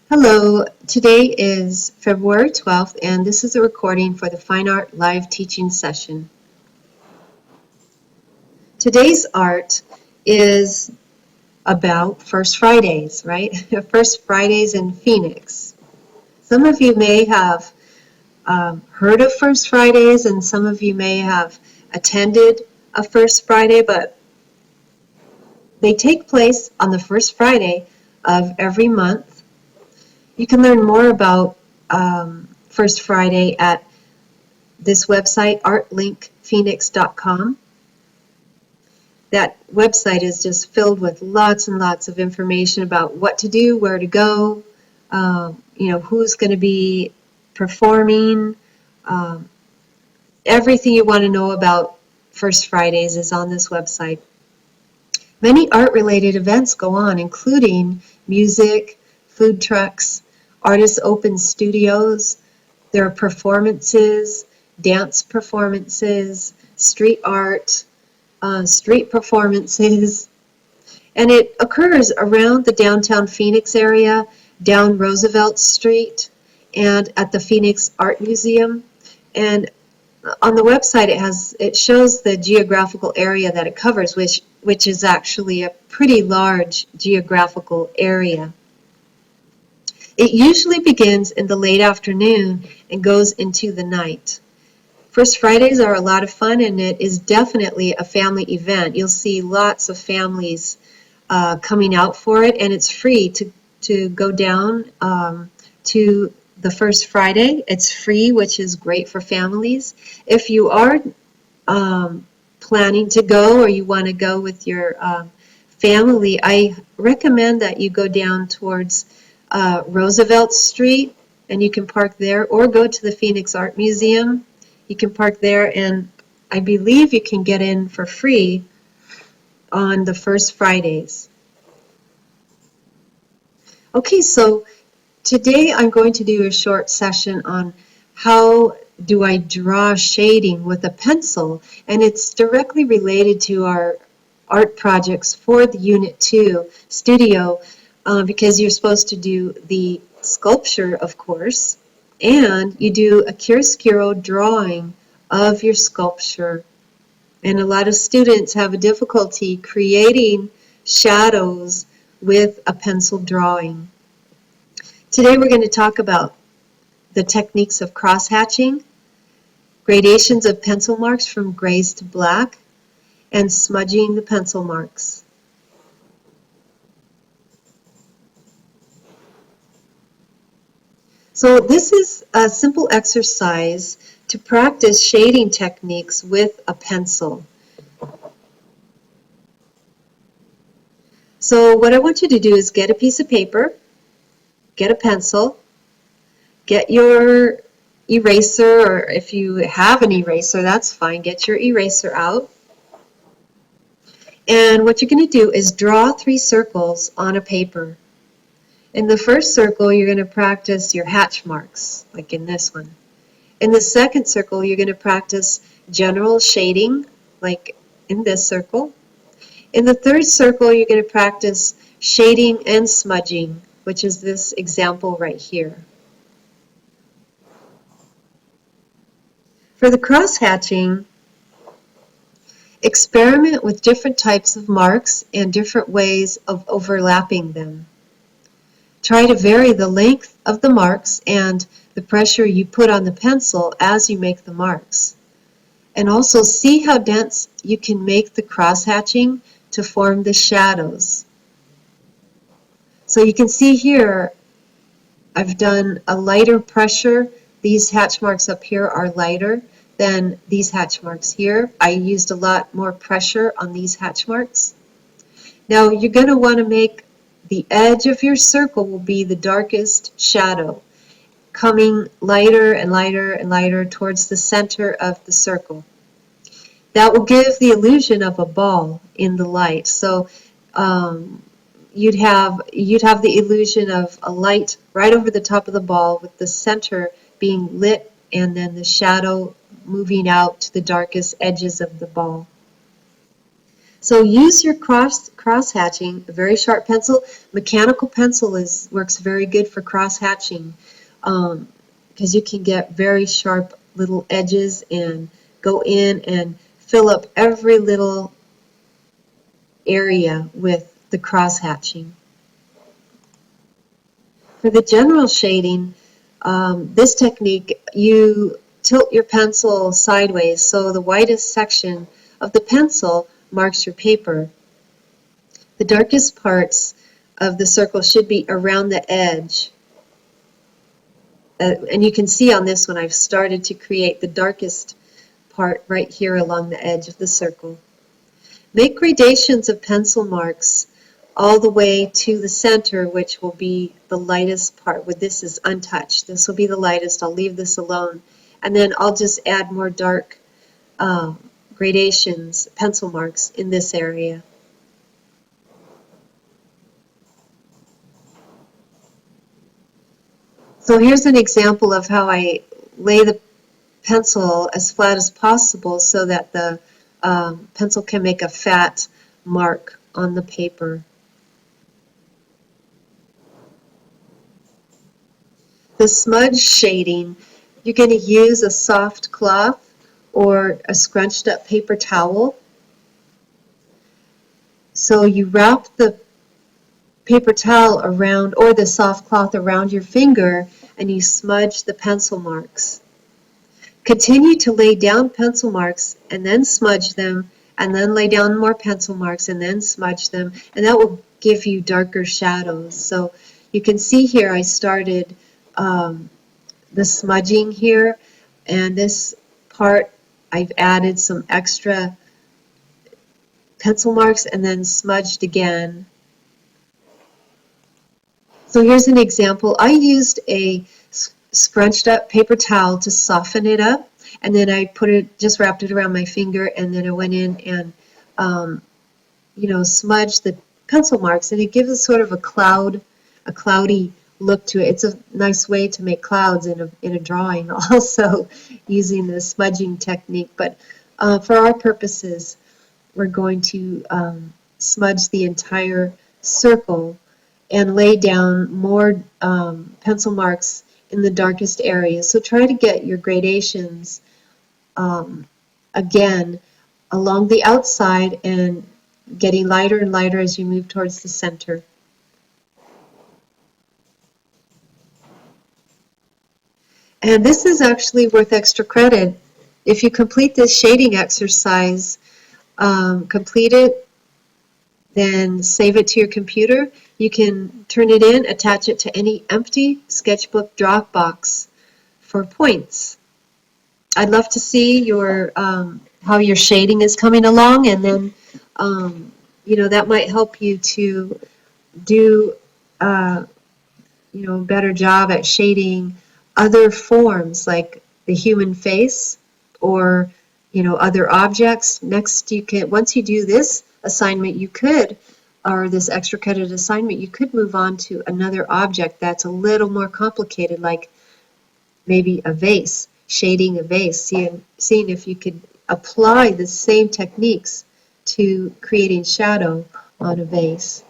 Hello, today is February 12th, and this is a recording for the Fine Art Live Teaching Session. Today's art is about First Fridays, right? First Fridays in Phoenix. Some of you may have heard of First Fridays, and some of you may have attended a First Friday, but they take place on the first Friday of every month. You can learn more about First Friday at this website, artlinkphoenix.com. That website is just filled with lots and lots of information about what to do, where to go, who's going to be performing. Everything you want to know about First Fridays is on this website. Many art-related events go on, including music, food trucks, artists' open studios. There are performances, dance performances, street art, street performances, and it occurs around the downtown Phoenix area, down Roosevelt Street, and at the Phoenix Art Museum. And on the website it shows the geographical area that it covers, which is actually a pretty large geographical area. It usually begins in the late afternoon and goes into the night. First Fridays are a lot of fun, and it is definitely a family event. You'll see lots of families coming out for it, and it's free to go down to the First Friday. It's free, which is great for families. If you are planning to go, or you want to go with your family, I recommend that you go down towards Roosevelt Street, and you can park there, or go to the Phoenix Art Museum. You can park there, and I believe you can get in for free on the First Fridays. Okay, so today I'm going to do a short session on how do I draw shading with a pencil, and it's directly related to our art projects for the Unit 2 studio, because you're supposed to do the sculpture, of course, and you do a chiaroscuro drawing of your sculpture. And a lot of students have a difficulty creating shadows with a pencil drawing. Today we're going to talk about the techniques of cross-hatching, gradations of pencil marks from grays to black, and smudging the pencil marks. So this is a simple exercise to practice shading techniques with a pencil. So what I want you to do is get a piece of paper, get a pencil, get your eraser, or if you have an eraser, that's fine, get your eraser out. And what you're going to do is draw 3 circles on a paper. In the first circle, you're going to practice your hatch marks, like in this one. In the second circle, you're going to practice general shading, like in this circle. In the third circle, you're going to practice shading and smudging, which is this example right here. For the cross-hatching, experiment with different types of marks and different ways of overlapping them. Try to vary the length of the marks and the pressure you put on the pencil as you make the marks. And also see how dense you can make the cross-hatching to form the shadows. So you can see here I've done a lighter pressure. These hatch marks up here are lighter than these hatch marks here. I used a lot more pressure on these hatch marks. Now you're going to want to make the edge of your circle will be the darkest shadow, coming lighter and lighter and lighter towards the center of the circle. That will give the illusion of a ball in the light. So you'd have the illusion of a light right over the top of the ball, with the center being lit and then the shadow moving out to the darkest edges of the ball. So use your cross hatching, a very sharp pencil. Mechanical pencil works very good for cross hatching because you can get very sharp little edges and go in and fill up every little area with the cross hatching. For the general shading, this technique, you tilt your pencil sideways so the whitest section of the pencil marks your paper. The darkest parts of the circle should be around the edge. And you can see on this one I've started to create the darkest part right here along the edge of the circle. Make gradations of pencil marks all the way to the center, which will be the lightest part. This is untouched. This will be the lightest. I'll leave this alone. And then I'll just add more dark gradations, pencil marks in this area. So here's an example of how I lay the pencil as flat as possible so that the pencil can make a fat mark on the paper. The smudge shading, you're going to use a soft cloth or a scrunched up paper towel. So you wrap the paper towel around or the soft cloth around your finger and you smudge the pencil marks. Continue to lay down pencil marks and then smudge them and then lay down more pencil marks and then smudge them, and that will give you darker shadows. So you can see here I started the smudging here, and this part I've added some extra pencil marks and then smudged again. So here's an example. I used a scrunched up paper towel to soften it up, and then I just wrapped it around my finger, and then I went in and smudged the pencil marks, and it gives us sort of a cloudy look to it. It's a nice way to make clouds in a drawing also, using the smudging technique. But for our purposes, we're going to smudge the entire circle and lay down more pencil marks in the darkest areas. So try to get your gradations again along the outside and getting lighter and lighter as you move towards the center. And this is actually worth extra credit. If you complete this shading exercise, complete it, then save it to your computer. You can turn it in, attach it to any empty sketchbook Dropbox for points. I'd love to see your how your shading is coming along, and then that might help you to do a better job at shading other forms like the human face or other objects. Next, once you do this assignment, or this extra credit assignment, you could move on to another object that's a little more complicated, like maybe a vase, shading a vase, seeing if you could apply the same techniques to creating shadow on a vase.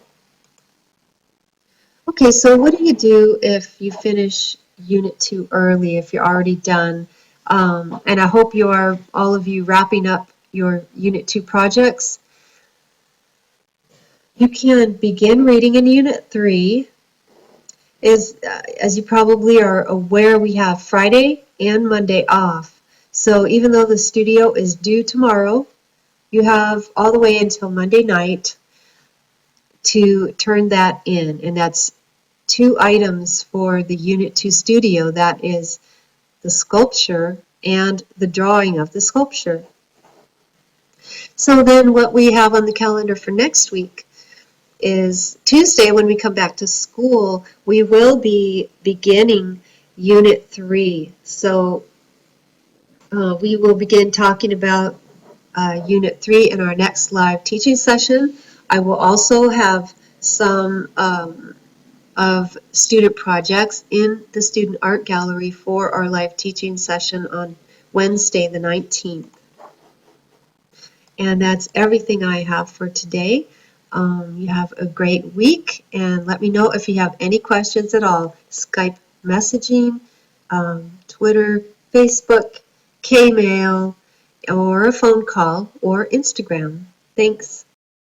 Okay, so what do you do if you finish Unit 2 early, if you're already done? And I hope all of you wrapping up your Unit 2 projects. You can begin reading in Unit 3. As you probably are aware, we have Friday and Monday off. So even though the studio is due tomorrow, you have all the way until Monday night to turn that in. And that's 2 items for the Unit 2 studio. That is the sculpture and the drawing of the sculpture. So then what we have on the calendar for next week is Tuesday. When we come back to school, we will be beginning Unit 3. So we will begin talking about Unit 3 in our next live teaching session. I will also have some of student projects in the Student Art Gallery for our live teaching session on Wednesday the 19th. And that's everything I have for today. You have a great week, and let me know if you have any questions at all. Skype messaging, Twitter, Facebook, Kmail, or a phone call, or Instagram. Thanks.